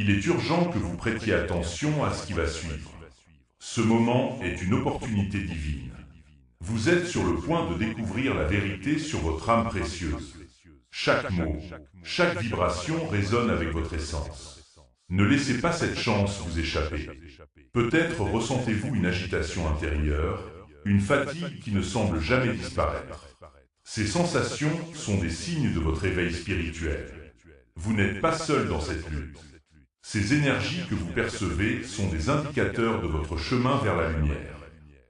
Il est urgent que vous prêtiez attention à ce qui va suivre. Ce moment est une opportunité divine. Vous êtes sur le point de découvrir la vérité sur votre âme précieuse. Chaque mot, chaque vibration résonne avec votre essence. Ne laissez pas cette chance vous échapper. Peut-être ressentez-vous une agitation intérieure, une fatigue qui ne semble jamais disparaître. Ces sensations sont des signes de votre éveil spirituel. Vous n'êtes pas seul dans cette lutte. Ces énergies que vous percevez sont des indicateurs de votre chemin vers la lumière.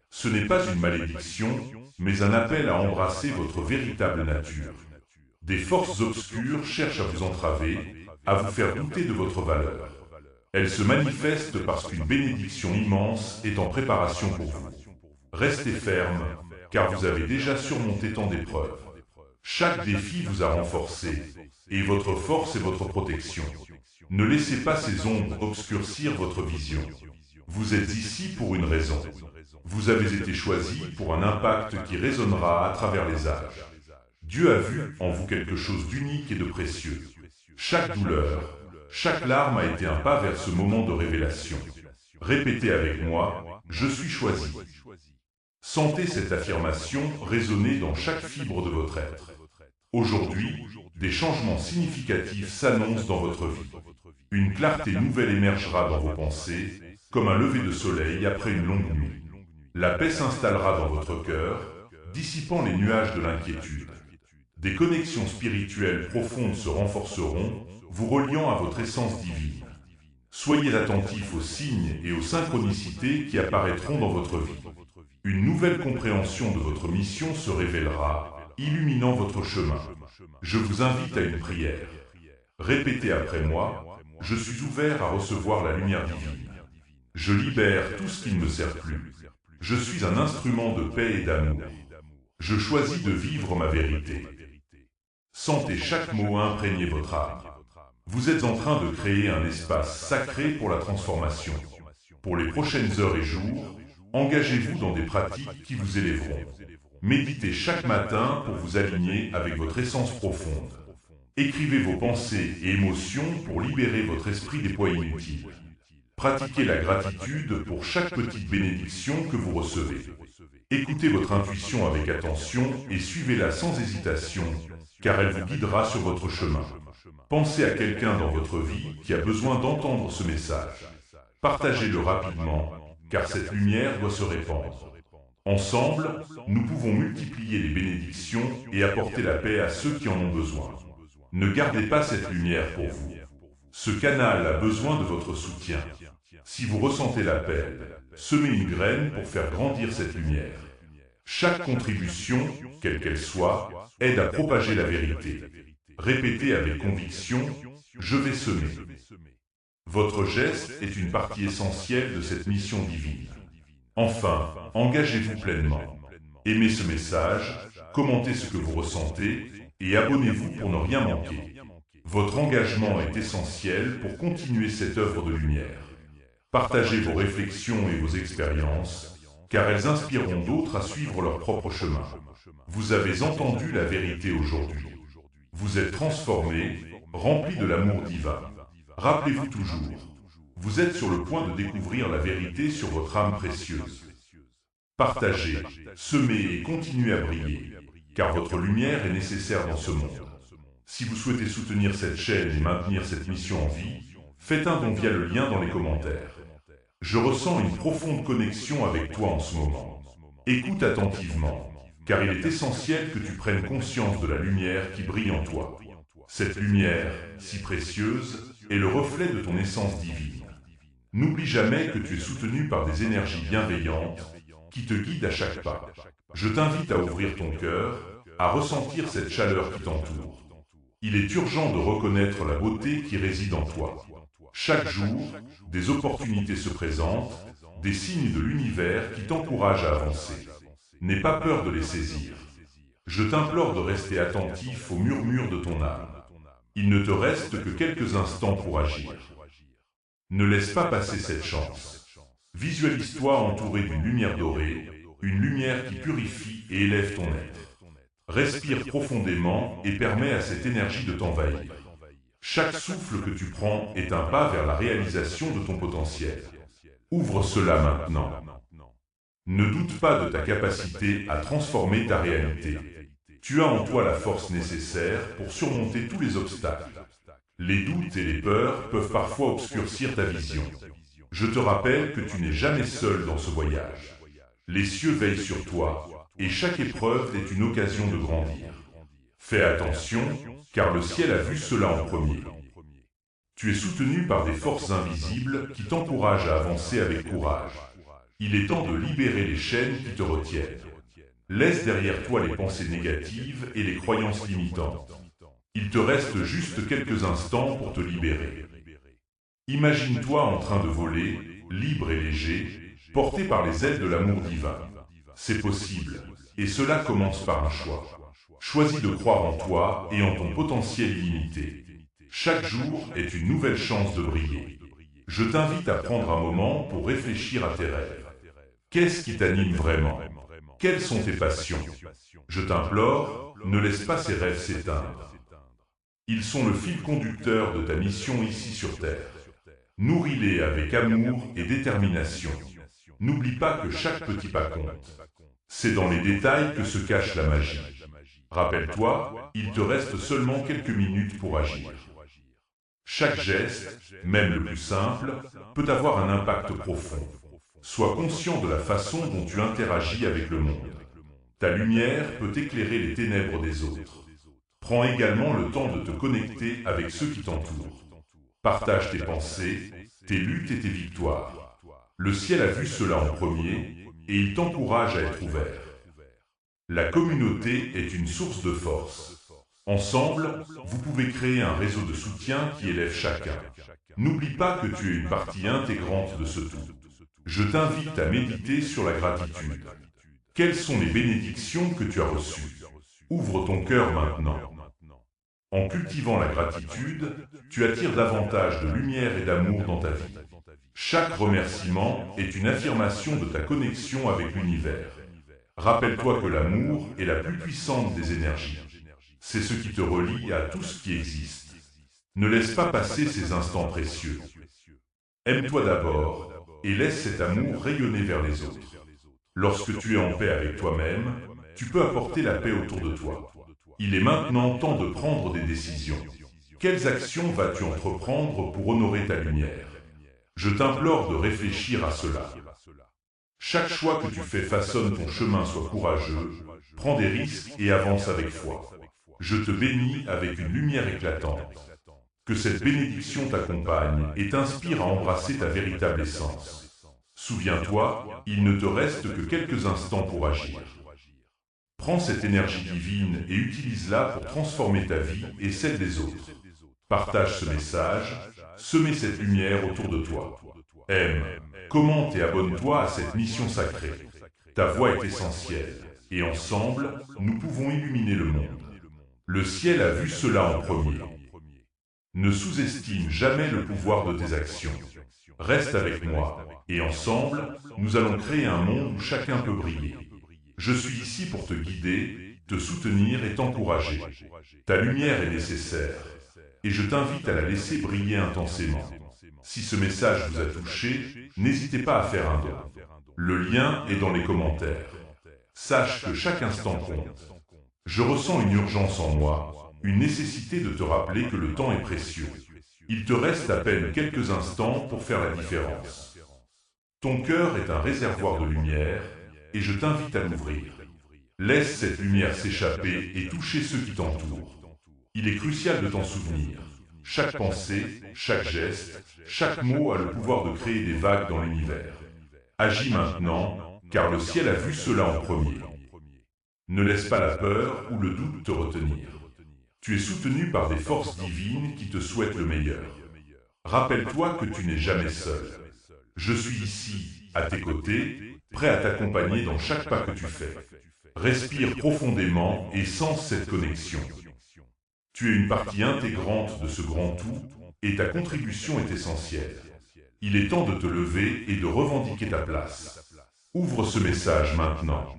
Ce n'est pas une malédiction, mais un appel à embrasser votre véritable nature. Des forces obscures cherchent à vous entraver, à vous faire douter de votre valeur. Elles se manifestent parce qu'une bénédiction immense est en préparation pour vous. Restez ferme, car vous avez déjà surmonté tant d'épreuves. Chaque défi vous a renforcé, et votre force est votre protection. Ne laissez pas ces ombres obscurcir votre vision. Vous êtes ici pour une raison. Vous avez été choisi pour un impact qui résonnera à travers les âges. Dieu a vu en vous quelque chose d'unique et de précieux. Chaque douleur, chaque larme a été un pas vers ce moment de révélation. Répétez avec moi, je suis choisi. Sentez cette affirmation résonner dans chaque fibre de votre être. Aujourd'hui, des changements significatifs s'annoncent dans votre vie. Une clarté nouvelle émergera dans vos pensées, comme un lever de soleil après une longue nuit. La paix s'installera dans votre cœur, dissipant les nuages de l'inquiétude. Des connexions spirituelles profondes se renforceront, vous reliant à votre essence divine. Soyez attentifs aux signes et aux synchronicités qui apparaîtront dans votre vie. Une nouvelle compréhension de votre mission se révélera, illuminant votre chemin. Je vous invite à une prière. Répétez après moi, je suis ouvert à recevoir la lumière divine. Je libère tout ce qui ne me sert plus. Je suis un instrument de paix et d'amour. Je choisis de vivre ma vérité. Sentez chaque mot imprégner votre âme. Vous êtes en train de créer un espace sacré pour la transformation. Pour les prochaines heures et jours, engagez-vous dans des pratiques qui vous élèveront. Méditez chaque matin pour vous aligner avec votre essence profonde. Écrivez vos pensées et émotions pour libérer votre esprit des poids inutiles. Pratiquez la gratitude pour chaque petite bénédiction que vous recevez. Écoutez votre intuition avec attention et suivez-la sans hésitation, car elle vous guidera sur votre chemin. Pensez à quelqu'un dans votre vie qui a besoin d'entendre ce message. Partagez-le rapidement, car cette lumière doit se répandre. Ensemble, nous pouvons multiplier les bénédictions et apporter la paix à ceux qui en ont besoin. Ne gardez pas cette lumière pour vous. Ce canal a besoin de votre soutien. Si vous ressentez l'appel, semez une graine pour faire grandir cette lumière. Chaque contribution, quelle qu'elle soit, aide à propager la vérité. Répétez avec conviction, je vais semer. Votre geste est une partie essentielle de cette mission divine. Enfin, engagez-vous pleinement. Aimez ce message, commentez ce que vous ressentez et abonnez-vous pour ne rien manquer. Votre engagement est essentiel pour continuer cette œuvre de lumière. Partagez vos réflexions et vos expériences, car elles inspireront d'autres à suivre leur propre chemin. Vous avez entendu la vérité aujourd'hui. Vous êtes transformé, rempli de l'amour divin. Rappelez-vous toujours, vous êtes sur le point de découvrir la vérité sur votre âme précieuse. Partagez, semez et continuez à briller, car votre lumière est nécessaire dans ce monde. Si vous souhaitez soutenir cette chaîne et maintenir cette mission en vie, faites un don via le lien dans les commentaires. Je ressens une profonde connexion avec toi en ce moment. Écoute attentivement, car il est essentiel que tu prennes conscience de la lumière qui brille en toi. Cette lumière, si précieuse, est le reflet de ton essence divine. N'oublie jamais que tu es soutenu par des énergies bienveillantes qui te guident à chaque pas. Je t'invite à ouvrir ton cœur, à ressentir cette chaleur qui t'entoure. Il est urgent de reconnaître la beauté qui réside en toi. Chaque jour, des opportunités se présentent, des signes de l'univers qui t'encouragent à avancer. N'aie pas peur de les saisir. Je t'implore de rester attentif aux murmures de ton âme. Il ne te reste que quelques instants pour agir. Ne laisse pas passer cette chance. Visualise-toi entouré d'une lumière dorée, une lumière qui purifie et élève ton être. Respire profondément et permets à cette énergie de t'envahir. Chaque souffle que tu prends est un pas vers la réalisation de ton potentiel. Ouvre cela maintenant. Ne doute pas de ta capacité à transformer ta réalité. Tu as en toi la force nécessaire pour surmonter tous les obstacles. Les doutes et les peurs peuvent parfois obscurcir ta vision. Je te rappelle que tu n'es jamais seul dans ce voyage. Les cieux veillent sur toi, et chaque épreuve est une occasion de grandir. Fais attention, car le ciel a vu cela en premier. Tu es soutenu par des forces invisibles qui t'encouragent à avancer avec courage. Il est temps de libérer les chaînes qui te retiennent. Laisse derrière toi les pensées négatives et les croyances limitantes. Il te reste juste quelques instants pour te libérer. Imagine-toi en train de voler, libre et léger, porté par les ailes de l'amour divin. C'est possible, et cela commence par un choix. Choisis de croire en toi et en ton potentiel illimité. Chaque jour est une nouvelle chance de briller. Je t'invite à prendre un moment pour réfléchir à tes rêves. Qu'est-ce qui t'anime vraiment? Quelles sont tes passions? Je t'implore, ne laisse pas ces rêves s'éteindre. Ils sont le fil conducteur de ta mission ici sur Terre. Nourris-les avec amour et détermination. N'oublie pas que chaque petit pas compte. C'est dans les détails que se cache la magie. Rappelle-toi, il te reste seulement quelques minutes pour agir. Chaque geste, même le plus simple, peut avoir un impact profond. Sois conscient de la façon dont tu interagis avec le monde. Ta lumière peut éclairer les ténèbres des autres. Prends également le temps de te connecter avec ceux qui t'entourent. Partage tes pensées, tes luttes et tes victoires. Le ciel a vu cela en premier et il t'encourage à être ouvert. La communauté est une source de force. Ensemble, vous pouvez créer un réseau de soutien qui élève chacun. N'oublie pas que tu es une partie intégrante de ce tout. Je t'invite à méditer sur la gratitude. Quelles sont les bénédictions que tu as reçues? Ouvre ton cœur maintenant. En cultivant la gratitude, tu attires davantage de lumière et d'amour dans ta vie. Chaque remerciement est une affirmation de ta connexion avec l'univers. Rappelle-toi que l'amour est la plus puissante des énergies. C'est ce qui te relie à tout ce qui existe. Ne laisse pas passer ces instants précieux. Aime-toi d'abord et laisse cet amour rayonner vers les autres. Lorsque tu es en paix avec toi-même, tu peux apporter la paix autour de toi. Il est maintenant temps de prendre des décisions. Quelles actions vas-tu entreprendre pour honorer ta lumière? Je t'implore de réfléchir à cela. Chaque choix que tu fais façonne ton chemin, sois courageux, prends des risques et avance avec foi. Je te bénis avec une lumière éclatante. Que cette bénédiction t'accompagne et t'inspire à embrasser ta véritable essence. Souviens-toi, il ne te reste que quelques instants pour agir. Prends cette énergie divine et utilise-la pour transformer ta vie et celle des autres. Partage ce message, semez cette lumière autour de toi. Aime, commente et abonne-toi à cette mission sacrée. Ta voix est essentielle, et ensemble, nous pouvons illuminer le monde. Le ciel a vu cela en premier. Ne sous-estime jamais le pouvoir de tes actions. Reste avec moi, et ensemble, nous allons créer un monde où chacun peut briller. Je suis ici pour te guider, te soutenir et t'encourager. Ta lumière est nécessaire, et je t'invite à la laisser briller intensément. Si ce message vous a touché, n'hésitez pas à faire un don. Le lien est dans les commentaires. Sache que chaque instant compte. Je ressens une urgence en moi, une nécessité de te rappeler que le temps est précieux. Il te reste à peine quelques instants pour faire la différence. Ton cœur est un réservoir de lumière, et je t'invite à l'ouvrir. Laisse cette lumière s'échapper et toucher ceux qui t'entourent. Il est crucial de t'en souvenir. Chaque pensée, chaque geste, chaque mot a le pouvoir de créer des vagues dans l'univers. Agis maintenant, car le ciel a vu cela en premier. Ne laisse pas la peur ou le doute te retenir. Tu es soutenu par des forces divines qui te souhaitent le meilleur. Rappelle-toi que tu n'es jamais seul. Je suis ici, à tes côtés, prêt à t'accompagner dans chaque pas que tu fais. Respire profondément et sens cette connexion. Tu es une partie intégrante de ce grand tout et ta contribution est essentielle. Il est temps de te lever et de revendiquer ta place. Ouvre ce message maintenant.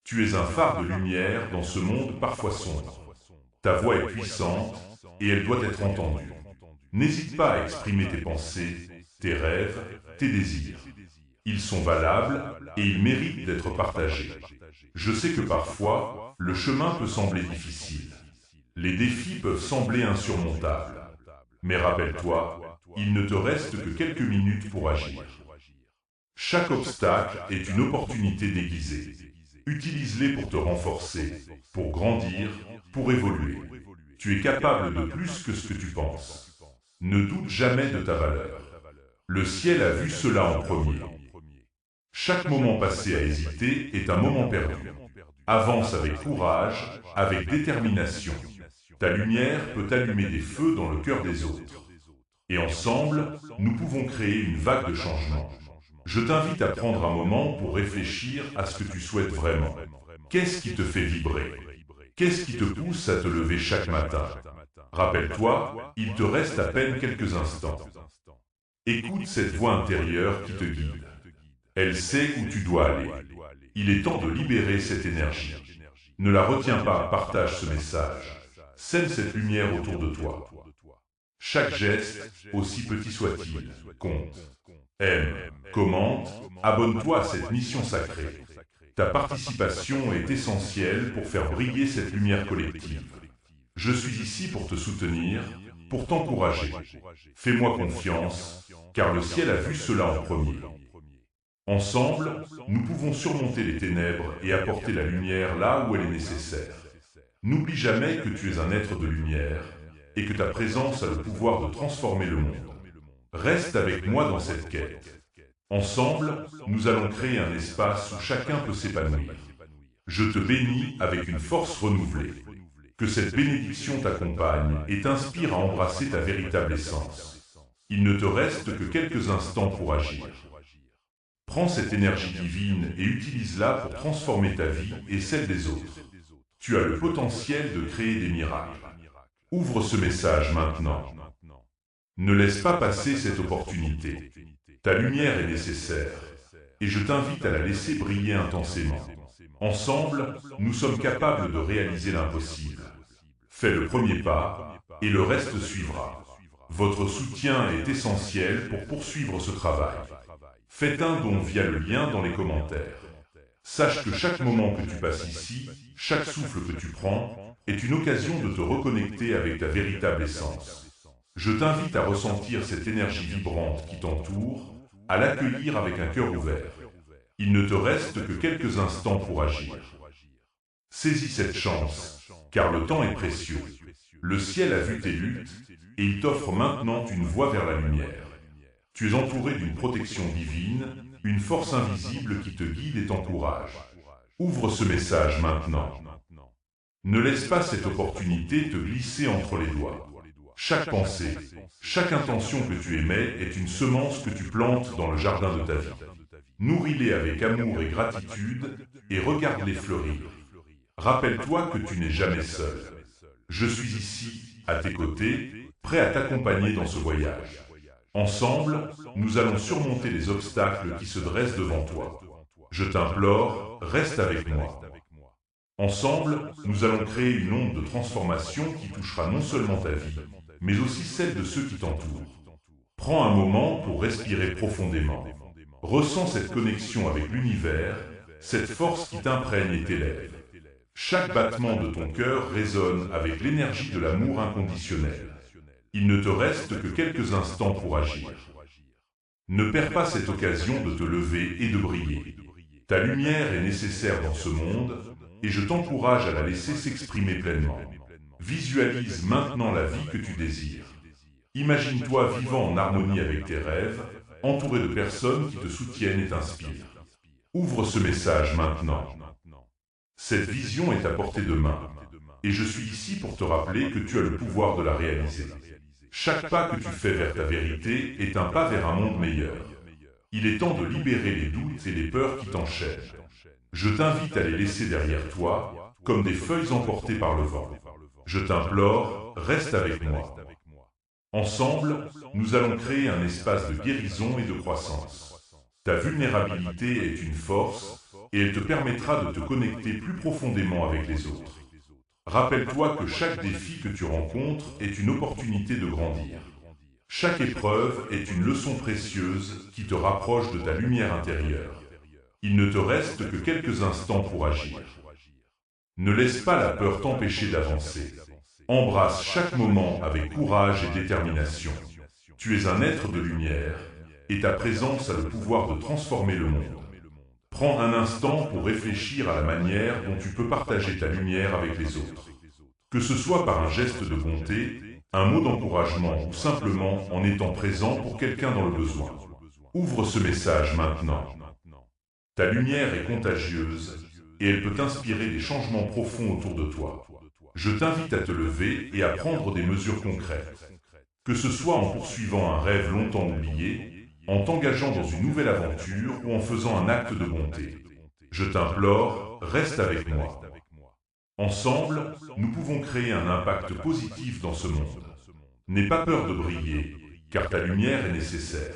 Tu es un phare de lumière dans ce monde parfois sombre. Ta voix est puissante, et elle doit être entendue. N'hésite pas à exprimer tes pensées, tes rêves, tes désirs. Ils sont valables et ils méritent d'être partagés. Je sais que parfois, le chemin peut sembler difficile. Les défis peuvent sembler insurmontables. Mais rappelle-toi, il ne te reste que quelques minutes pour agir. Chaque obstacle est une opportunité déguisée. Utilise-les pour te renforcer, pour grandir, pour évoluer. Tu es capable de plus que ce que tu penses. Ne doute jamais de ta valeur. Le ciel a vu cela en premier. Chaque moment passé à hésiter est un moment perdu. Avance avec courage, avec détermination. Ta lumière peut allumer des feux dans le cœur des autres. Et ensemble, nous pouvons créer une vague de changement. Je t'invite à prendre un moment pour réfléchir à ce que tu souhaites vraiment. Qu'est-ce qui te fait vibrer? Qu'est-ce qui te pousse à te lever chaque matin? Rappelle-toi, il te reste à peine quelques instants. Écoute cette voix intérieure qui te guide. Elle sait où tu dois aller. Il est temps de libérer cette énergie. Ne la retiens pas, partage ce message. Sème cette lumière autour de toi. Chaque geste, aussi petit soit-il, compte. Aime, commente, abonne-toi à cette mission sacrée. Ta participation est essentielle pour faire briller cette lumière collective. Je suis ici pour te soutenir, pour t'encourager. Fais-moi confiance, car le ciel a vu cela en premier. Ensemble, nous pouvons surmonter les ténèbres et apporter la lumière là où elle est nécessaire. N'oublie jamais que tu es un être de lumière et que ta présence a le pouvoir de transformer le monde. Reste avec moi dans cette quête. Ensemble, nous allons créer un espace où chacun peut s'épanouir. Je te bénis avec une force renouvelée. Que cette bénédiction t'accompagne et t'inspire à embrasser ta véritable essence. Il ne te reste que quelques instants pour agir. Prends cette énergie divine et utilise-la pour transformer ta vie et celle des autres. Tu as le potentiel de créer des miracles. Ouvre ce message maintenant. Ne laisse pas passer cette opportunité. Ta lumière est nécessaire et je t'invite à la laisser briller intensément. Ensemble, nous sommes capables de réaliser l'impossible. Fais le premier pas et le reste suivra. Votre soutien est essentiel pour poursuivre ce travail. Faites un don via le lien dans les commentaires. Sache que chaque moment que tu passes ici, chaque souffle que tu prends, est une occasion de te reconnecter avec ta véritable essence. Je t'invite à ressentir cette énergie vibrante qui t'entoure, à l'accueillir avec un cœur ouvert. Il ne te reste que quelques instants pour agir. Saisis cette chance, car le temps est précieux. Le ciel a vu tes luttes, et il t'offre maintenant une voie vers la lumière. Tu es entouré d'une protection divine, une force invisible qui te guide et t'encourage. Ouvre ce message maintenant. Ne laisse pas cette opportunité te glisser entre les doigts. Chaque pensée, chaque intention que tu émets est une semence que tu plantes dans le jardin de ta vie. Nourris-les avec amour et gratitude et regarde-les fleurir. Rappelle-toi que tu n'es jamais seul. Je suis ici, à tes côtés, prêt à t'accompagner dans ce voyage. Ensemble, nous allons surmonter les obstacles qui se dressent devant toi. Je t'implore, reste avec moi. Ensemble, nous allons créer une onde de transformation qui touchera non seulement ta vie, mais aussi celle de ceux qui t'entourent. Prends un moment pour respirer profondément. Ressens cette connexion avec l'univers, cette force qui t'imprègne et t'élève. Chaque battement de ton cœur résonne avec l'énergie de l'amour inconditionnel. Il ne te reste que quelques instants pour agir. Ne perds pas cette occasion de te lever et de briller. Ta lumière est nécessaire dans ce monde, et je t'encourage à la laisser s'exprimer pleinement. Visualise maintenant la vie que tu désires. Imagine-toi vivant en harmonie avec tes rêves, entouré de personnes qui te soutiennent et t'inspirent. Ouvre ce message maintenant. Cette vision est à portée de main, et je suis ici pour te rappeler que tu as le pouvoir de la réaliser. Chaque pas que tu fais vers ta vérité est un pas vers un monde meilleur. Il est temps de libérer les doutes et les peurs qui t'enchaînent. Je t'invite à les laisser derrière toi, comme des feuilles emportées par le vent. Je t'implore, reste avec moi. Ensemble, nous allons créer un espace de guérison et de croissance. Ta vulnérabilité est une force, et elle te permettra de te connecter plus profondément avec les autres. Rappelle-toi que chaque défi que tu rencontres est une opportunité de grandir. Chaque épreuve est une leçon précieuse qui te rapproche de ta lumière intérieure. Il ne te reste que quelques instants pour agir. Ne laisse pas la peur t'empêcher d'avancer. Embrasse chaque moment avec courage et détermination. Tu es un être de lumière et ta présence a le pouvoir de transformer le monde. Prends un instant pour réfléchir à la manière dont tu peux partager ta lumière avec les autres. Que ce soit par un geste de bonté, un mot d'encouragement ou simplement en étant présent pour quelqu'un dans le besoin. Ouvre ce message maintenant. Ta lumière est contagieuse et elle peut inspirer des changements profonds autour de toi. Je t'invite à te lever et à prendre des mesures concrètes. Que ce soit en poursuivant un rêve longtemps oublié, en t'engageant dans une nouvelle aventure ou en faisant un acte de bonté. Je t'implore, reste avec moi. Ensemble, nous pouvons créer un impact positif dans ce monde. N'aie pas peur de briller, car ta lumière est nécessaire.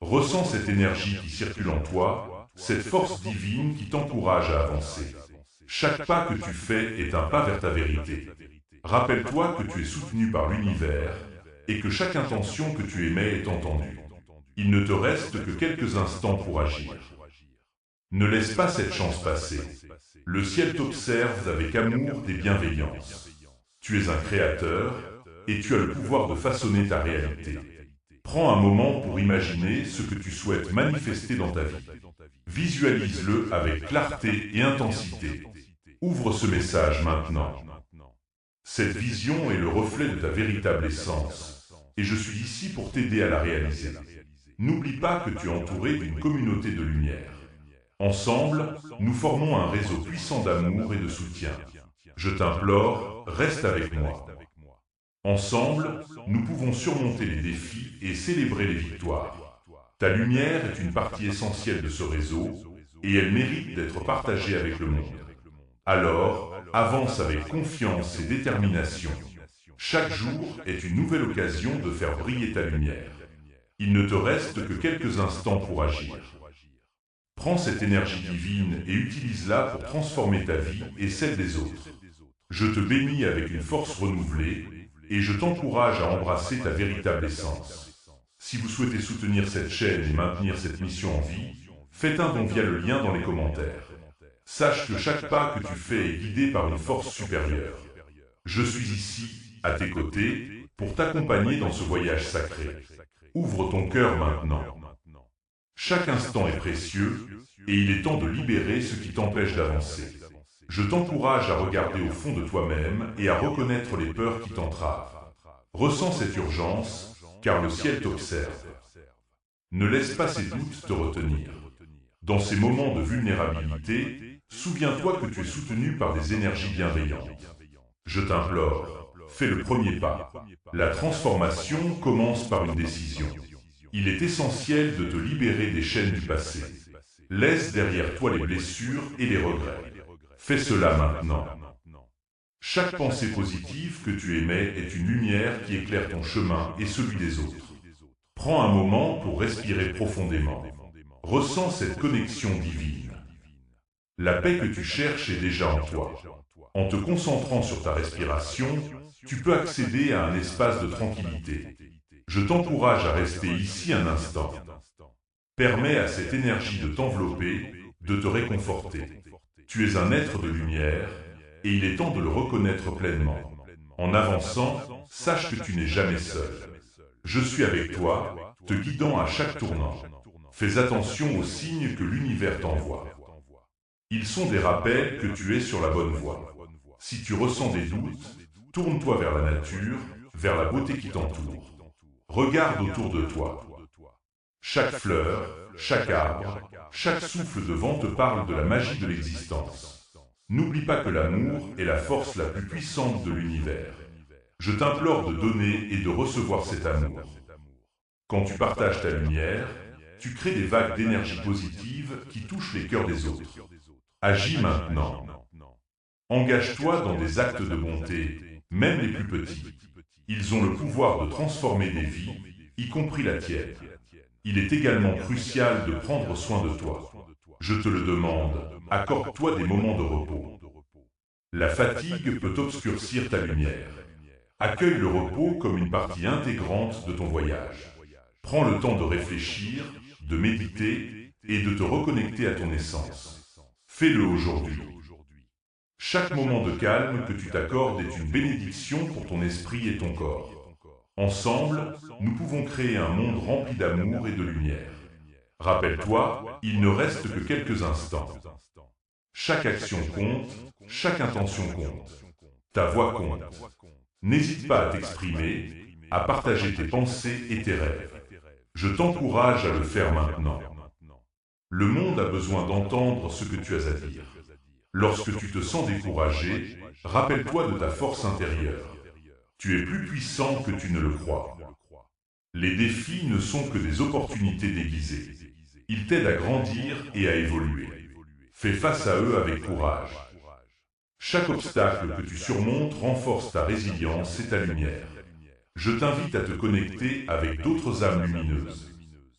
Ressens cette énergie qui circule en toi, cette force divine qui t'encourage à avancer. Chaque pas que tu fais est un pas vers ta vérité. Rappelle-toi que tu es soutenu par l'univers et que chaque intention que tu émets est entendue. Il ne te reste que quelques instants pour agir. Ne laisse pas cette chance passer. Le ciel t'observe avec amour et bienveillance. Tu es un créateur et tu as le pouvoir de façonner ta réalité. Prends un moment pour imaginer ce que tu souhaites manifester dans ta vie. Visualise-le avec clarté et intensité. Ouvre ce message maintenant. Cette vision est le reflet de ta véritable essence, et je suis ici pour t'aider à la réaliser. N'oublie pas que tu es entouré d'une communauté de lumière. Ensemble, nous formons un réseau puissant d'amour et de soutien. Je t'implore, reste avec moi. Ensemble, nous pouvons surmonter les défis et célébrer les victoires. Ta lumière est une partie essentielle de ce réseau, et elle mérite d'être partagée avec le monde. Alors, avance avec confiance et détermination. Chaque jour est une nouvelle occasion de faire briller ta lumière. Il ne te reste que quelques instants pour agir. Prends cette énergie divine et utilise-la pour transformer ta vie et celle des autres. Je te bénis avec une force renouvelée et je t'encourage à embrasser ta véritable essence. Si vous souhaitez soutenir cette chaîne et maintenir cette mission en vie, faites un don via le lien dans les commentaires. Sache que chaque pas que tu fais est guidé par une force supérieure. Je suis ici, à tes côtés, pour t'accompagner dans ce voyage sacré. Ouvre ton cœur maintenant. Chaque instant est précieux et il est temps de libérer ce qui t'empêche d'avancer. Je t'encourage à regarder au fond de toi-même et à reconnaître les peurs qui t'entravent. Ressens cette urgence, car le ciel t'observe. Ne laisse pas ces doutes te retenir. Dans ces moments de vulnérabilité, souviens-toi que tu es soutenu par des énergies bienveillantes. Je t'implore, fais le premier pas. La transformation commence par une décision. Il est essentiel de te libérer des chaînes du passé. Laisse derrière toi les blessures et les regrets. Fais cela maintenant. Chaque pensée positive que tu émets est une lumière qui éclaire ton chemin et celui des autres. Prends un moment pour respirer profondément. Ressens cette connexion divine. La paix que tu cherches est déjà en toi. En te concentrant sur ta respiration, tu peux accéder à un espace de tranquillité. Je t'encourage à rester ici un instant. Permets à cette énergie de t'envelopper, de te réconforter. Tu es un être de lumière, et il est temps de le reconnaître pleinement. En avançant, sache que tu n'es jamais seul. Je suis avec toi, te guidant à chaque tournant. Fais attention aux signes que l'univers t'envoie. Ils sont des rappels que tu es sur la bonne voie. Si tu ressens des doutes, tourne-toi vers la nature, vers la beauté qui t'entoure. Regarde autour de toi. Chaque fleur, chaque arbre, chaque souffle de vent te parle de la magie de l'existence. N'oublie pas que l'amour est la force la plus puissante de l'univers. Je t'implore de donner et de recevoir cet amour. Quand tu partages ta lumière, tu crées des vagues d'énergie positive qui touchent les cœurs des autres. Agis maintenant. Engage-toi dans des actes de bonté, même les plus petits. Ils ont le pouvoir de transformer des vies, y compris la tienne. Il est également crucial de prendre soin de toi. Je te le demande, accorde-toi des moments de repos. La fatigue peut obscurcir ta lumière. Accueille le repos comme une partie intégrante de ton voyage. Prends le temps de réfléchir, de méditer et de te reconnecter à ton essence. Fais-le aujourd'hui. Chaque moment de calme que tu t'accordes est une bénédiction pour ton esprit et ton corps. Ensemble, nous pouvons créer un monde rempli d'amour et de lumière. Rappelle-toi, il ne reste que quelques instants. Chaque action compte, chaque intention compte. Ta voix compte. N'hésite pas à t'exprimer, à partager tes pensées et tes rêves. Je t'encourage à le faire maintenant. Le monde a besoin d'entendre ce que tu as à dire. Lorsque tu te sens découragé, rappelle-toi de ta force intérieure. Tu es plus puissant que tu ne le crois. Les défis ne sont que des opportunités déguisées. Ils t'aident à grandir et à évoluer. Fais face à eux avec courage. Chaque obstacle que tu surmontes renforce ta résilience et ta lumière. Je t'invite à te connecter avec d'autres âmes lumineuses.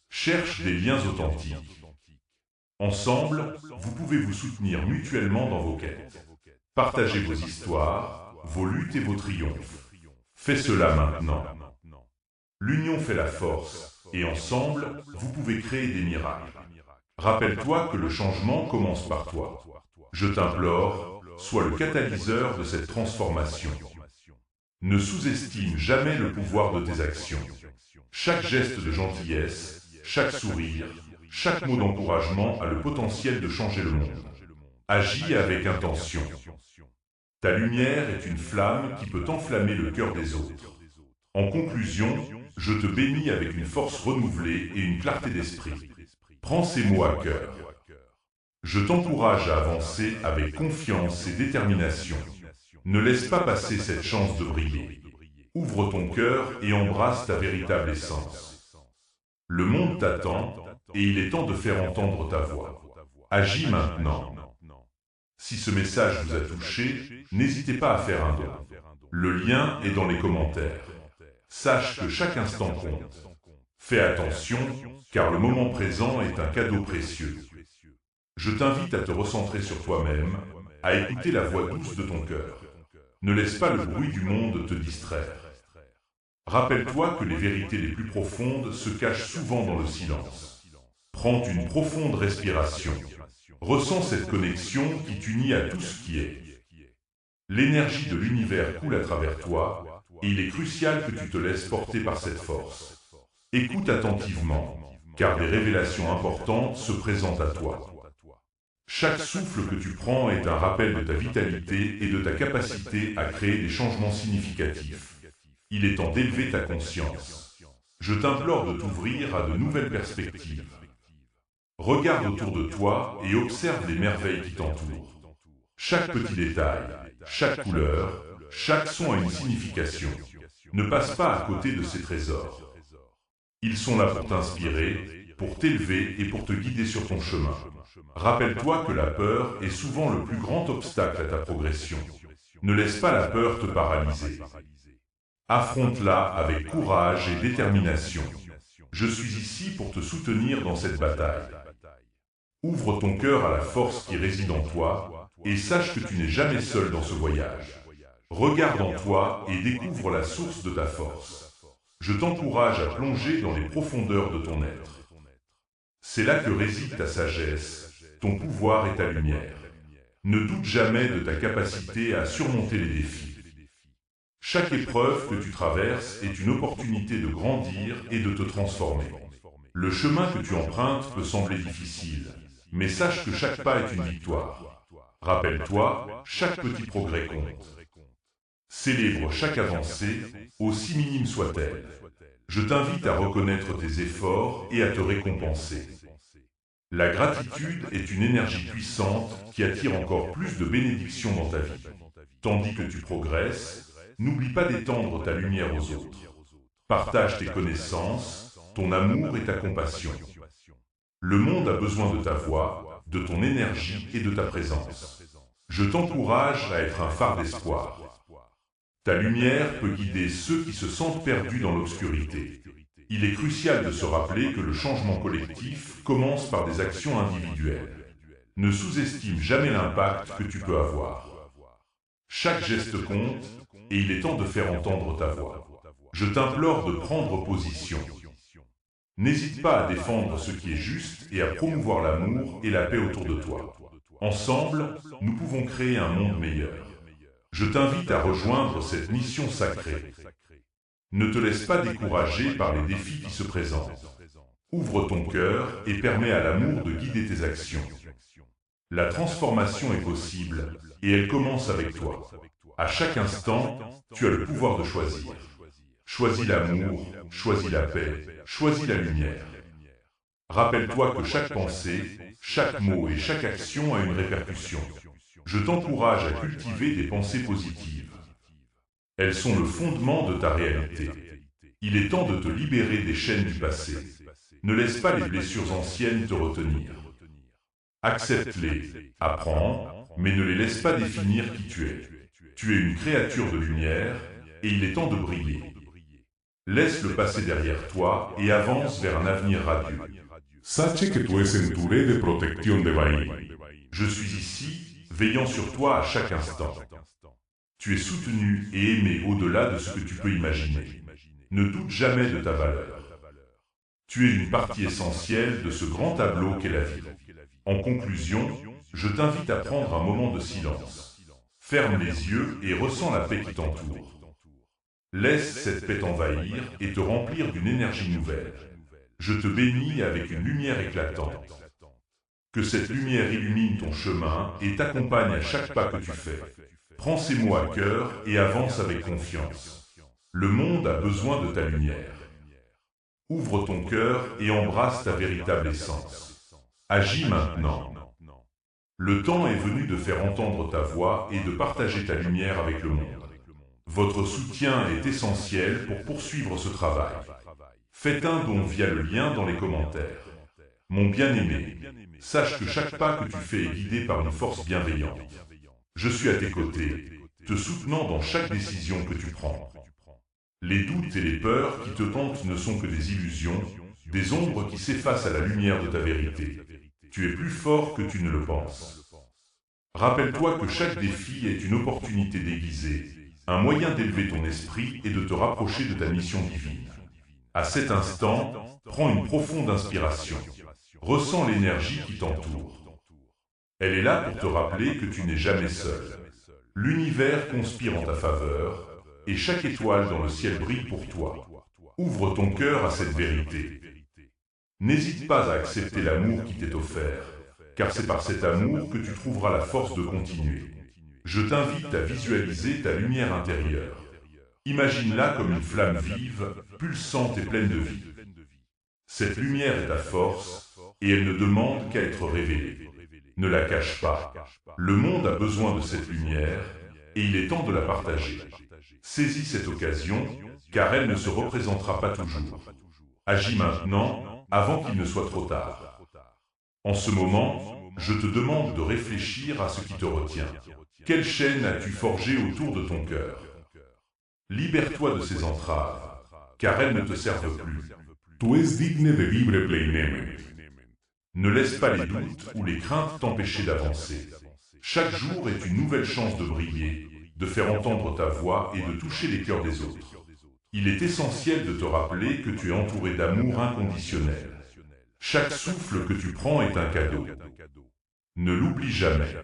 Cherche des liens authentiques. Ensemble, vous pouvez vous soutenir mutuellement dans vos quêtes. Partagez vos histoires, vos luttes et vos triomphes. Fais cela maintenant. L'union fait la force, et ensemble, vous pouvez créer des miracles. Rappelle-toi que le changement commence par toi. Je t'implore, sois le catalyseur de cette transformation. Ne sous-estime jamais le pouvoir de tes actions. Chaque geste de gentillesse, chaque sourire, chaque mot d'encouragement a le potentiel de changer le monde. Agis avec intention. Ta lumière est une flamme qui peut enflammer le cœur des autres. En conclusion, je te bénis avec une force renouvelée et une clarté d'esprit. Prends ces mots à cœur. Je t'encourage à avancer avec confiance et détermination. Ne laisse pas passer cette chance de briller. Ouvre ton cœur et embrasse ta véritable essence. Le monde t'attend et il est temps de faire entendre ta voix. Agis maintenant. Si ce message vous a touché, n'hésitez pas à faire un don. Le lien est dans les commentaires. Sache que chaque instant compte. Fais attention, car le moment présent est un cadeau précieux. Je t'invite à te recentrer sur toi-même, à écouter la voix douce de ton cœur. Ne laisse pas le bruit du monde te distraire. Rappelle-toi que les vérités les plus profondes se cachent souvent dans le silence. Prends une profonde respiration. Ressens cette connexion qui t'unit à tout ce qui est. L'énergie de l'univers coule à travers toi, et il est crucial que tu te laisses porter par cette force. Écoute attentivement, car des révélations importantes se présentent à toi. Chaque souffle que tu prends est un rappel de ta vitalité et de ta capacité à créer des changements significatifs. Il est temps d'élever ta conscience. Je t'implore de t'ouvrir à de nouvelles perspectives. Regarde autour de toi et observe les merveilles qui t'entourent. Chaque petit détail, chaque couleur, chaque son a une signification. Ne passe pas à côté de ces trésors. Ils sont là pour t'inspirer, pour t'élever et pour te guider sur ton chemin. Rappelle-toi que la peur est souvent le plus grand obstacle à ta progression. Ne laisse pas la peur te paralyser. Affronte-la avec courage et détermination. Je suis ici pour te soutenir dans cette bataille. Ouvre ton cœur à la force qui réside en toi et sache que tu n'es jamais seul dans ce voyage. Regarde en toi et découvre la source de ta force. Je t'encourage à plonger dans les profondeurs de ton être. C'est là que réside ta sagesse, ton pouvoir et ta lumière. Ne doute jamais de ta capacité à surmonter les défis. Chaque épreuve que tu traverses est une opportunité de grandir et de te transformer. Le chemin que tu empruntes peut sembler difficile, mais sache que chaque pas est une victoire. Rappelle-toi, chaque petit progrès compte. Célèbre chaque avancée, aussi minime soit-elle. Je t'invite à reconnaître tes efforts et à te récompenser. La gratitude est une énergie puissante qui attire encore plus de bénédictions dans ta vie. Tandis que tu progresses, n'oublie pas d'étendre ta lumière aux autres. Partage tes connaissances, ton amour et ta compassion. Le monde a besoin de ta voix, de ton énergie et de ta présence. Je t'encourage à être un phare d'espoir. Ta lumière peut guider ceux qui se sentent perdus dans l'obscurité. Il est crucial de se rappeler que le changement collectif commence par des actions individuelles. Ne sous-estime jamais l'impact que tu peux avoir. Chaque geste compte, et il est temps de faire entendre ta voix. Je t'implore de prendre position. N'hésite pas à défendre ce qui est juste et à promouvoir l'amour et la paix autour de toi. Ensemble, nous pouvons créer un monde meilleur. Je t'invite à rejoindre cette mission sacrée. Ne te laisse pas décourager par les défis qui se présentent. Ouvre ton cœur et permets à l'amour de guider tes actions. La transformation est possible et elle commence avec toi. À chaque instant, tu as le pouvoir de choisir. Choisis l'amour, choisis la paix, choisis la lumière. Rappelle-toi que chaque pensée, chaque mot et chaque action a une répercussion. Je t'encourage à cultiver des pensées positives. Elles sont le fondement de ta réalité. Il est temps de te libérer des chaînes du passé. Ne laisse pas les blessures anciennes te retenir. Accepte-les, apprends, mais ne les laisse pas définir qui tu es. Tu es une créature de lumière et il est temps de briller. Laisse le passé derrière toi et avance vers un avenir radieux. Sache que tu es entouré de protección divina. Je suis ici, veillant sur toi à chaque instant. Tu es soutenu et aimé au-delà de ce que tu peux imaginer. Ne doute jamais de ta valeur. Tu es une partie essentielle de ce grand tableau qu'est la vie. En conclusion, je t'invite à prendre un moment de silence. Ferme les yeux et ressens la paix qui t'entoure. Laisse cette paix t'envahir et te remplir d'une énergie nouvelle. Je te bénis avec une lumière éclatante. Que cette lumière illumine ton chemin et t'accompagne à chaque pas que tu fais. Prends ces mots à cœur et avance avec confiance. Le monde a besoin de ta lumière. Ouvre ton cœur et embrasse ta véritable essence. Agis maintenant. Le temps est venu de faire entendre ta voix et de partager ta lumière avec le monde. Votre soutien est essentiel pour poursuivre ce travail. Faites un don via le lien dans les commentaires. Mon bien-aimé, sache que chaque pas que tu fais est guidé par une force bienveillante. Je suis à tes côtés, te soutenant dans chaque décision que tu prends. Les doutes et les peurs qui te tentent ne sont que des illusions, des ombres qui s'effacent à la lumière de ta vérité. Tu es plus fort que tu ne le penses. Rappelle-toi que chaque défi est une opportunité déguisée, un moyen d'élever ton esprit et de te rapprocher de ta mission divine. À cet instant, prends une profonde inspiration. Ressens l'énergie qui t'entoure. Elle est là pour te rappeler que tu n'es jamais seul. L'univers conspire en ta faveur, et chaque étoile dans le ciel brille pour toi. Ouvre ton cœur à cette vérité. N'hésite pas à accepter l'amour qui t'est offert, car c'est par cet amour que tu trouveras la force de continuer. Je t'invite à visualiser ta lumière intérieure. Imagine-la comme une flamme vive, pulsante et pleine de vie. Cette lumière est ta force, et elle ne demande qu'à être révélée. Ne la cache pas. Le monde a besoin de cette lumière, et il est temps de la partager. Saisis cette occasion, car elle ne se représentera pas toujours. Agis maintenant, avant qu'il ne soit trop tard. En ce moment, je te demande de réfléchir à ce qui te retient. Quelle chaîne as-tu forgée autour de ton cœur? Libère-toi de ces entraves, car elles ne te servent plus. Tu es digne de vivre plenamente. Ne laisse pas les doutes ou les craintes t'empêcher d'avancer. Chaque jour est une nouvelle chance de briller, de faire entendre ta voix et de toucher les cœurs des autres. Il est essentiel de te rappeler que tu es entouré d'amour inconditionnel. Chaque souffle que tu prends est un cadeau. Ne l'oublie jamais.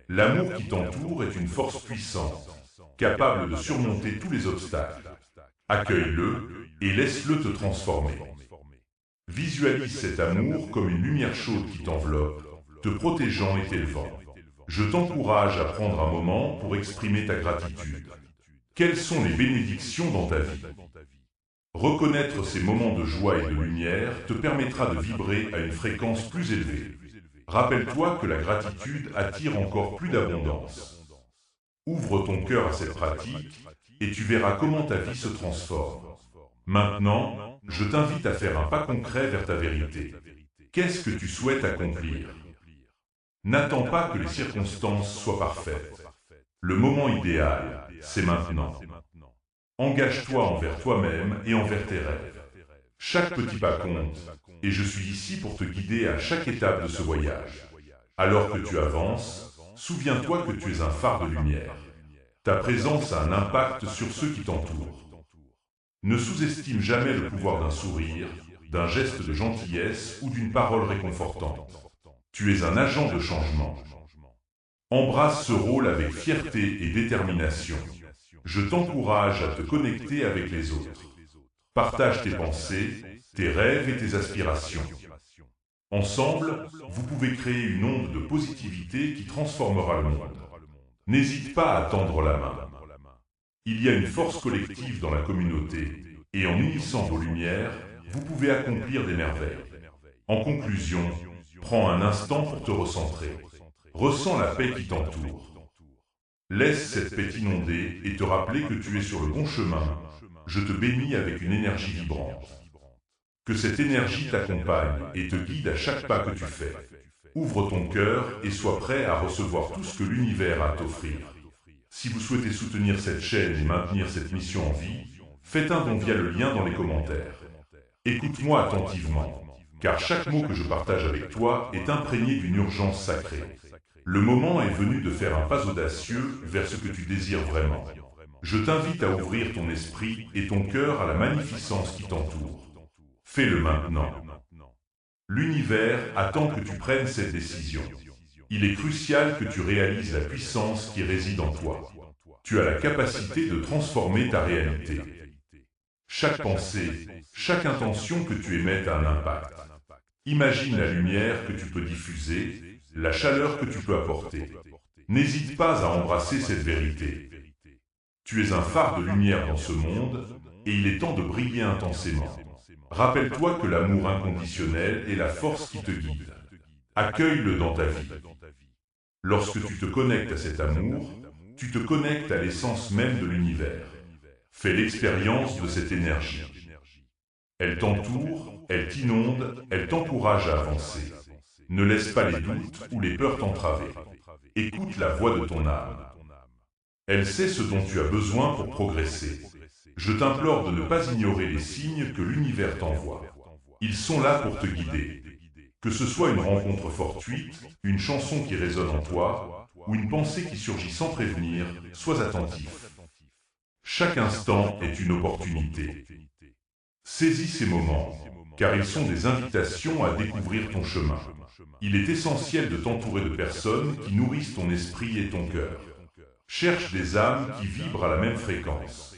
L'amour qui t'entoure est une force puissante, capable de surmonter tous les obstacles. Accueille-le et laisse-le te transformer. Visualise cet amour comme une lumière chaude qui t'enveloppe, te protégeant et t'élevant. Je t'encourage à prendre un moment pour exprimer ta gratitude. Quelles sont les bénédictions dans ta vie? Reconnaître ces moments de joie et de lumière te permettra de vibrer à une fréquence plus élevée. Rappelle-toi que la gratitude attire encore plus d'abondance. Ouvre ton cœur à cette pratique et tu verras comment ta vie se transforme. Maintenant, je t'invite à faire un pas concret vers ta vérité. Qu'est-ce que tu souhaites accomplir? N'attends pas que les circonstances soient parfaites. Le moment idéal, c'est maintenant. Engage-toi envers toi-même et envers tes rêves. Chaque petit pas compte, et je suis ici pour te guider à chaque étape de ce voyage. Alors que tu avances, souviens-toi que tu es un phare de lumière. Ta présence a un impact sur ceux qui t'entourent. Ne sous-estime jamais le pouvoir d'un sourire, d'un geste de gentillesse ou d'une parole réconfortante. Tu es un agent de changement. Embrasse ce rôle avec fierté et détermination. Je t'encourage à te connecter avec les autres. Partage tes pensées, tes rêves et tes aspirations. Ensemble, vous pouvez créer une onde de positivité qui transformera le monde. N'hésite pas à tendre la main. Il y a une force collective dans la communauté, et en unissant vos lumières, vous pouvez accomplir des merveilles. En conclusion, prends un instant pour te recentrer. Ressens la paix qui t'entoure. Laisse cette paix t'inonder et te rappeler que tu es sur le bon chemin. Je te bénis avec une énergie vibrante. Que cette énergie t'accompagne et te guide à chaque pas que tu fais. Ouvre ton cœur et sois prêt à recevoir tout ce que l'univers a à t'offrir. Si vous souhaitez soutenir cette chaîne et maintenir cette mission en vie, faites un don via le lien dans les commentaires. Écoute-moi attentivement, car chaque mot que je partage avec toi est imprégné d'une urgence sacrée. Le moment est venu de faire un pas audacieux vers ce que tu désires vraiment. Je t'invite à ouvrir ton esprit et ton cœur à la magnificence qui t'entoure. Fais-le maintenant. L'univers attend que tu prennes cette décision. Il est crucial que tu réalises la puissance qui réside en toi. Tu as la capacité de transformer ta réalité. Chaque pensée, chaque intention que tu émets a un impact. Imagine la lumière que tu peux diffuser, la chaleur que tu peux apporter. N'hésite pas à embrasser cette vérité. Tu es un phare de lumière dans ce monde, et il est temps de briller intensément. Rappelle-toi que l'amour inconditionnel est la force qui te guide. Accueille-le dans ta vie. Lorsque tu te connectes à cet amour, tu te connectes à l'essence même de l'univers. Fais l'expérience de cette énergie. Elle t'entoure, elle t'inonde, elle t'encourage à avancer. Ne laisse pas les doutes ou les peurs t'entraver. Écoute la voix de ton âme. Elle sait ce dont tu as besoin pour progresser. Je t'implore de ne pas ignorer les signes que l'univers t'envoie. Ils sont là pour te guider. Que ce soit une rencontre fortuite, une chanson qui résonne en toi, ou une pensée qui surgit sans prévenir, sois attentif. Chaque instant est une opportunité. Saisis ces moments, car ils sont des invitations à découvrir ton chemin. Il est essentiel de t'entourer de personnes qui nourrissent ton esprit et ton cœur. Cherche des âmes qui vibrent à la même fréquence.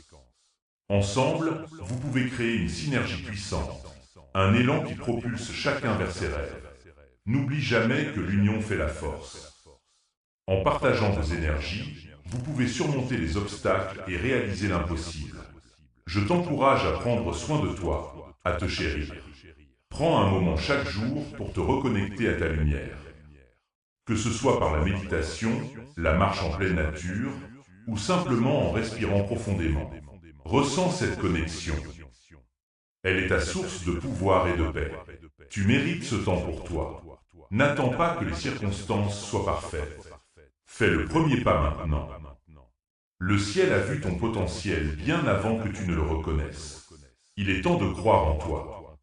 Ensemble, vous pouvez créer une synergie puissante, un élan qui propulse chacun vers ses rêves. N'oublie jamais que l'union fait la force. En partageant vos énergies, vous pouvez surmonter les obstacles et réaliser l'impossible. Je t'encourage à prendre soin de toi, à te chérir. Prends un moment chaque jour pour te reconnecter à ta lumière. Que ce soit par la méditation, la marche en pleine nature, ou simplement en respirant profondément. Ressens cette connexion. Elle est ta source de pouvoir et de paix. Tu mérites ce temps pour toi. N'attends pas que les circonstances soient parfaites. Fais le premier pas maintenant. Le ciel a vu ton potentiel bien avant que tu ne le reconnaisses. Il est temps de croire en toi.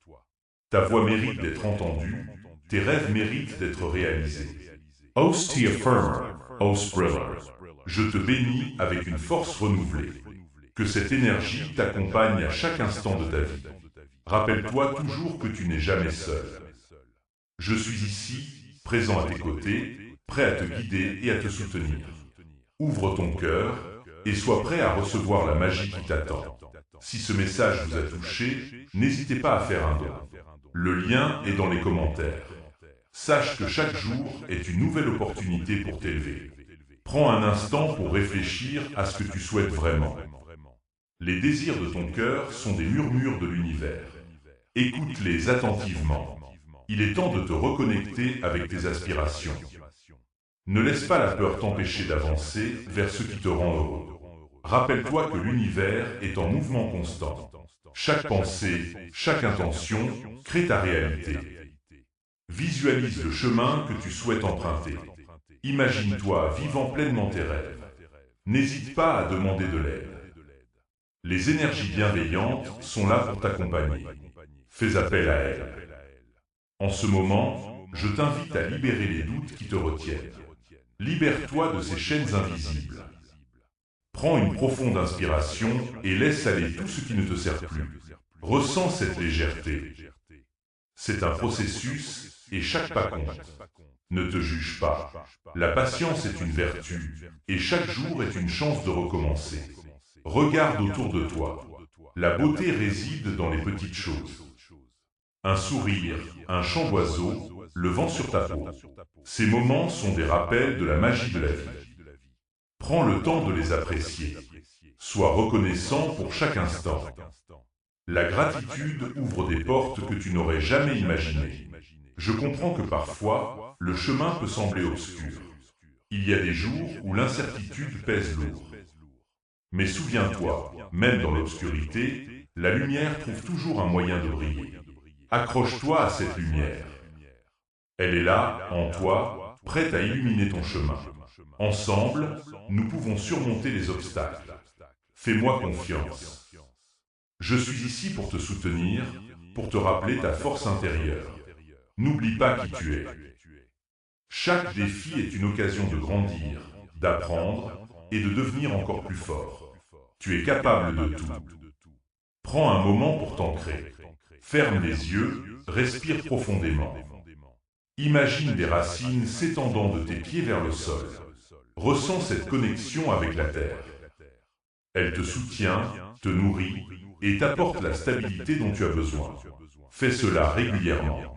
Ta voix mérite d'être entendue, tes rêves méritent d'être réalisés. Ostia Firmer, Ospriller. Je te bénis avec une force renouvelée. Que cette énergie t'accompagne à chaque instant de ta vie. Rappelle-toi toujours que tu n'es jamais seul. Je suis ici, présent à tes côtés, prêt à te guider et à te soutenir. Ouvre ton cœur et sois prêt à recevoir la magie qui t'attend. Si ce message vous a touché, n'hésitez pas à faire un don. Le lien est dans les commentaires. Sache que chaque jour est une nouvelle opportunité pour t'élever. Prends un instant pour réfléchir à ce que tu souhaites vraiment. Les désirs de ton cœur sont des murmures de l'univers. Écoute-les attentivement. Il est temps de te reconnecter avec tes aspirations. Ne laisse pas la peur t'empêcher d'avancer vers ce qui te rend heureux. Rappelle-toi que l'univers est en mouvement constant. Chaque pensée, chaque intention crée ta réalité. Visualise le chemin que tu souhaites emprunter. Imagine-toi vivant pleinement tes rêves. N'hésite pas à demander de l'aide. Les énergies bienveillantes sont là pour t'accompagner. Fais appel à elles. En ce moment, je t'invite à libérer les doutes qui te retiennent. Libère-toi de ces chaînes invisibles. Prends une profonde inspiration et laisse aller tout ce qui ne te sert plus. Ressens cette légèreté. C'est un processus et chaque pas compte. Ne te juge pas. La patience est une vertu et chaque jour est une chance de recommencer. Regarde autour de toi. La beauté réside dans les petites choses. Un sourire, un chant d'oiseau, le vent sur ta peau. Ces moments sont des rappels de la magie de la vie. Prends le temps de les apprécier. Sois reconnaissant pour chaque instant. La gratitude ouvre des portes que tu n'aurais jamais imaginées. Je comprends que parfois, le chemin peut sembler obscur. Il y a des jours où l'incertitude pèse lourd. Mais souviens-toi, même dans l'obscurité, la lumière trouve toujours un moyen de briller. Accroche-toi à cette lumière. Elle est là, en toi, prête à illuminer ton chemin. Ensemble, nous pouvons surmonter les obstacles. Fais-moi confiance. Je suis ici pour te soutenir, pour te rappeler ta force intérieure. N'oublie pas qui tu es. Chaque défi est une occasion de grandir, d'apprendre et de devenir encore plus fort. Tu es capable de tout. Prends un moment pour t'ancrer. Ferme les yeux, respire profondément. Imagine des racines s'étendant de tes pieds vers le sol. Ressens cette connexion avec la terre. Elle te soutient, te nourrit et t'apporte la stabilité dont tu as besoin. Fais cela régulièrement.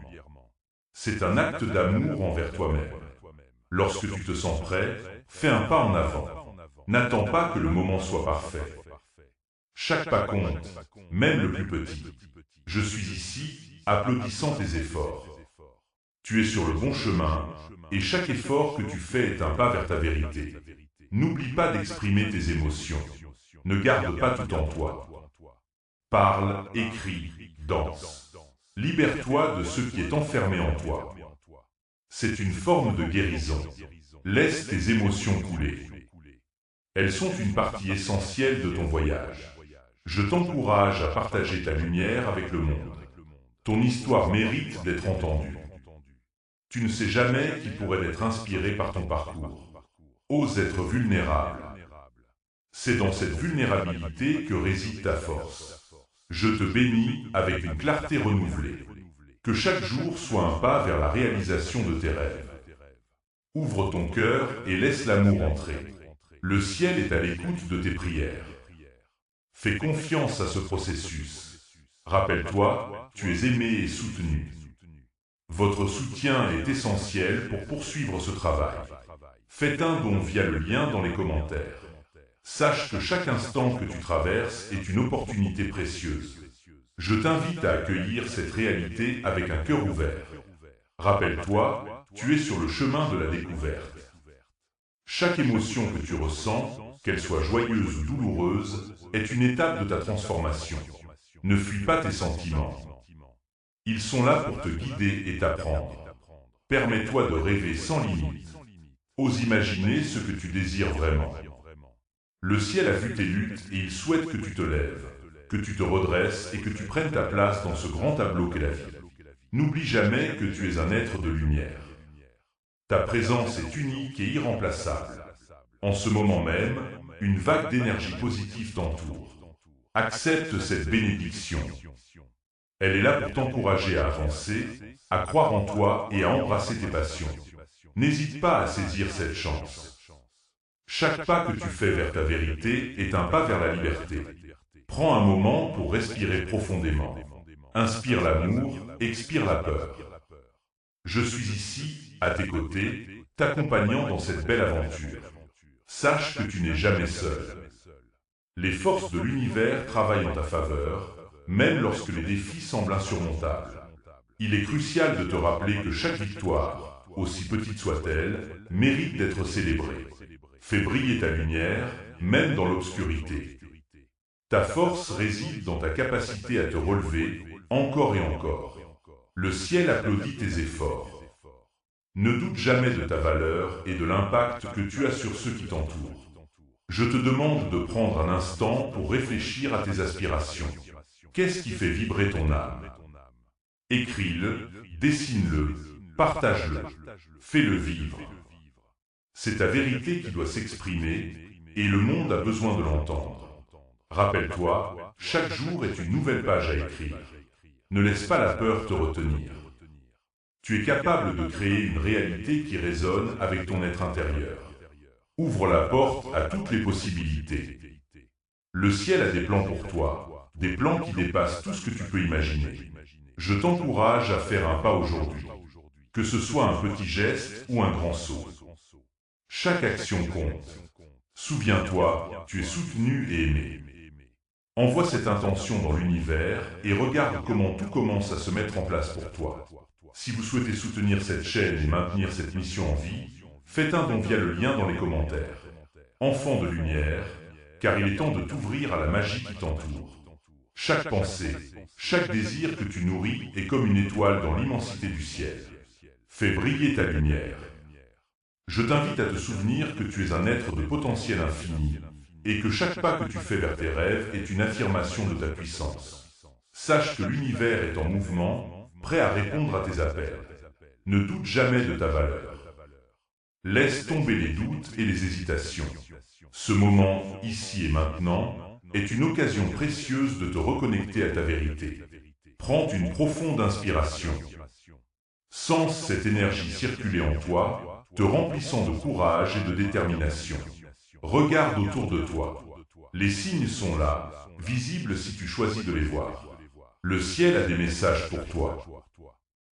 C'est un acte d'amour envers toi-même. Lorsque tu te sens prêt, fais un pas en avant. N'attends pas que le moment soit parfait. Chaque pas compte, même le plus petit. Je suis ici, applaudissant tes efforts. Tu es sur le bon chemin, et chaque effort que tu fais est un pas vers ta vérité. N'oublie pas d'exprimer tes émotions. Ne garde pas tout en toi. Parle, écris, danse. Libère-toi de ce qui est enfermé en toi. C'est une forme de guérison. Laisse tes émotions couler. Elles sont une partie essentielle de ton voyage. Je t'encourage à partager ta lumière avec le monde. Ton histoire mérite d'être entendue. Tu ne sais jamais qui pourrait être inspiré par ton parcours. Ose être vulnérable. C'est dans cette vulnérabilité que réside ta force. Je te bénis avec une clarté renouvelée. Que chaque jour soit un pas vers la réalisation de tes rêves. Ouvre ton cœur et laisse l'amour entrer. Le ciel est à l'écoute de tes prières. Fais confiance à ce processus. Rappelle-toi, tu es aimé et soutenu. Votre soutien est essentiel pour poursuivre ce travail. Faites un don via le lien dans les commentaires. Sache que chaque instant que tu traverses est une opportunité précieuse. Je t'invite à accueillir cette réalité avec un cœur ouvert. Rappelle-toi, tu es sur le chemin de la découverte. Chaque émotion que tu ressens, qu'elle soit joyeuse ou douloureuse, est une étape de ta transformation. Ne fuis pas tes sentiments. Ils sont là pour te guider et t'apprendre. Permets-toi de rêver sans limite. Ose imaginer ce que tu désires vraiment. Le ciel a vu tes luttes et il souhaite que tu te lèves, que tu te redresses et que tu prennes ta place dans ce grand tableau qu'est la vie. N'oublie jamais que tu es un être de lumière. Ta présence est unique et irremplaçable. En ce moment même, une vague d'énergie positive t'entoure. Accepte cette bénédiction. Elle est là pour t'encourager à avancer, à croire en toi et à embrasser tes passions. N'hésite pas à saisir cette chance. Chaque pas que tu fais vers ta vérité est un pas vers la liberté. Prends un moment pour respirer profondément. Inspire l'amour, expire la peur. Je suis ici, à tes côtés, t'accompagnant dans cette belle aventure. Sache que tu n'es jamais seul. Les forces de l'univers travaillent en ta faveur, même lorsque les défis semblent insurmontables. Il est crucial de te rappeler que chaque victoire, aussi petite soit-elle, mérite d'être célébrée. Fais briller ta lumière, même dans l'obscurité. Ta force réside dans ta capacité à te relever, encore et encore. Le ciel applaudit tes efforts. Ne doute jamais de ta valeur et de l'impact que tu as sur ceux qui t'entourent. Je te demande de prendre un instant pour réfléchir à tes aspirations. Qu'est-ce qui fait vibrer ton âme? Écris-le, dessine-le, partage-le, fais-le vivre. C'est ta vérité qui doit s'exprimer, et le monde a besoin de l'entendre. Rappelle-toi, chaque jour est une nouvelle page à écrire. Ne laisse pas la peur te retenir. Tu es capable de créer une réalité qui résonne avec ton être intérieur. Ouvre la porte à toutes les possibilités. Le ciel a des plans pour toi, des plans qui dépassent tout ce que tu peux imaginer. Je t'encourage à faire un pas aujourd'hui, que ce soit un petit geste ou un grand saut. Chaque action compte. Souviens-toi, tu es soutenu et aimé. Envoie cette intention dans l'univers et regarde comment tout commence à se mettre en place pour toi. Si vous souhaitez soutenir cette chaîne et maintenir cette mission en vie, faites un don via le lien dans les commentaires. Enfant de lumière, car il est temps de t'ouvrir à la magie qui t'entoure. Chaque pensée, chaque désir que tu nourris est comme une étoile dans l'immensité du ciel. Fais briller ta lumière. Je t'invite à te souvenir que tu es un être de potentiel infini et que chaque pas que tu fais vers tes rêves est une affirmation de ta puissance. Sache que l'univers est en mouvement, prêt à répondre à tes appels. Ne doute jamais de ta valeur. Laisse tomber les doutes et les hésitations. Ce moment, ici et maintenant, est une occasion précieuse de te reconnecter à ta vérité. Prends une profonde inspiration. Sens cette énergie circuler en toi, te remplissant de courage et de détermination. Regarde autour de toi. Les signes sont là, visibles si tu choisis de les voir. Le ciel a des messages pour toi.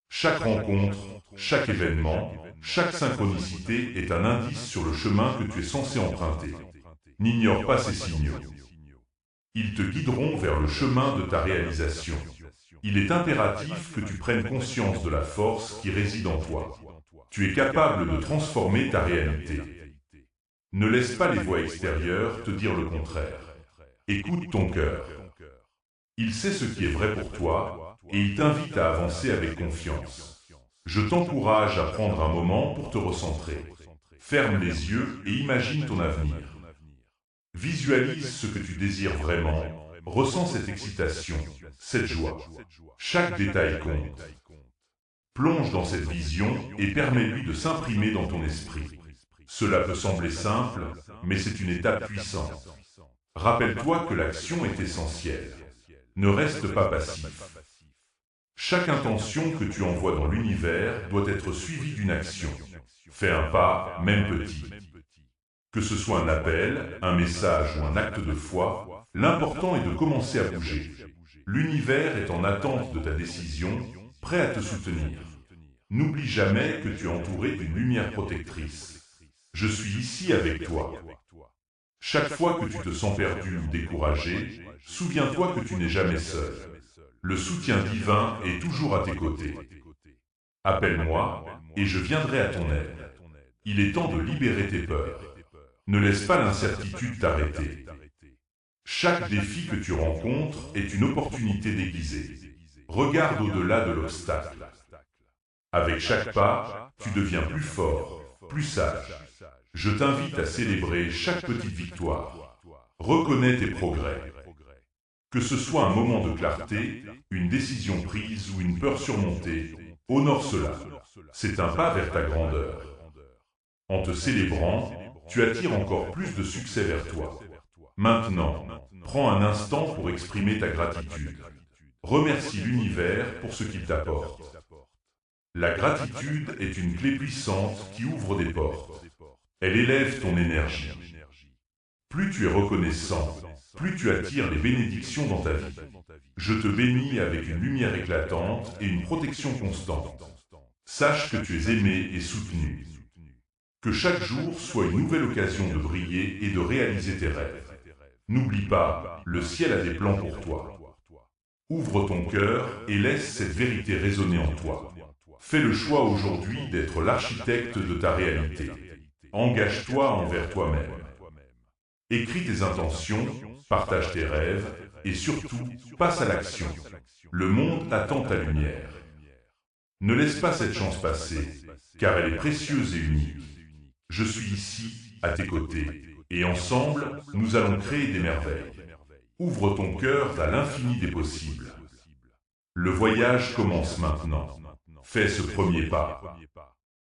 Chaque rencontre, chaque événement, chaque synchronicité est un indice sur le chemin que tu es censé emprunter. N'ignore pas ces signaux. Ils te guideront vers le chemin de ta réalisation. Il est impératif que tu prennes conscience de la force qui réside en toi. Tu es capable de transformer ta réalité. Ne laisse pas les voix extérieures te dire le contraire. Écoute ton cœur. Il sait ce qui est vrai pour toi et il t'invite à avancer avec confiance. Je t'encourage à prendre un moment pour te recentrer. Ferme les yeux et imagine ton avenir. Visualise ce que tu désires vraiment, ressens cette excitation, cette joie. Chaque détail compte. Plonge dans cette vision et permets-lui de s'imprimer dans ton esprit. Cela peut sembler simple, mais c'est une étape puissante. Rappelle-toi que l'action est essentielle. Ne reste pas passif. Chaque intention que tu envoies dans l'univers doit être suivie d'une action. Fais un pas, même petit. Que ce soit un appel, un message ou un acte de foi, l'important est de commencer à bouger. L'univers est en attente de ta décision, prêt à te soutenir. N'oublie jamais que tu es entouré d'une lumière protectrice. Je suis ici avec toi. Chaque fois que tu te sens perdu ou découragé, souviens-toi que tu n'es jamais seul. Le soutien divin est toujours à tes côtés. Appelle-moi et je viendrai à ton aide. Il est temps de libérer tes peurs. Ne laisse pas l'incertitude t'arrêter. Chaque défi que tu rencontres est une opportunité déguisée. Regarde au-delà de l'obstacle. Avec chaque pas, tu deviens plus fort, plus sage. Je t'invite à célébrer chaque petite victoire. Reconnais tes progrès. Que ce soit un moment de clarté, une décision prise ou une peur surmontée, honore cela. C'est un pas vers ta grandeur. En te célébrant, tu attires encore plus de succès vers toi. Maintenant, prends un instant pour exprimer ta gratitude. Remercie l'univers pour ce qu'il t'apporte. La gratitude est une clé puissante qui ouvre des portes. Elle élève ton énergie. Plus tu es reconnaissant, plus tu attires les bénédictions dans ta vie. Je te bénis avec une lumière éclatante et une protection constante. Sache que tu es aimé et soutenu. Que chaque jour soit une nouvelle occasion de briller et de réaliser tes rêves. N'oublie pas, le ciel a des plans pour toi. Ouvre ton cœur et laisse cette vérité résonner en toi. Fais le choix aujourd'hui d'être l'architecte de ta réalité. Engage-toi envers toi-même. Écris tes intentions, partage tes rêves et surtout, passe à l'action. Le monde attend ta lumière. Ne laisse pas cette chance passer, car elle est précieuse et unique. Je suis ici, à tes côtés, et ensemble, nous allons créer des merveilles. Ouvre ton cœur à l'infini des possibles. Le voyage commence maintenant. Fais ce premier pas.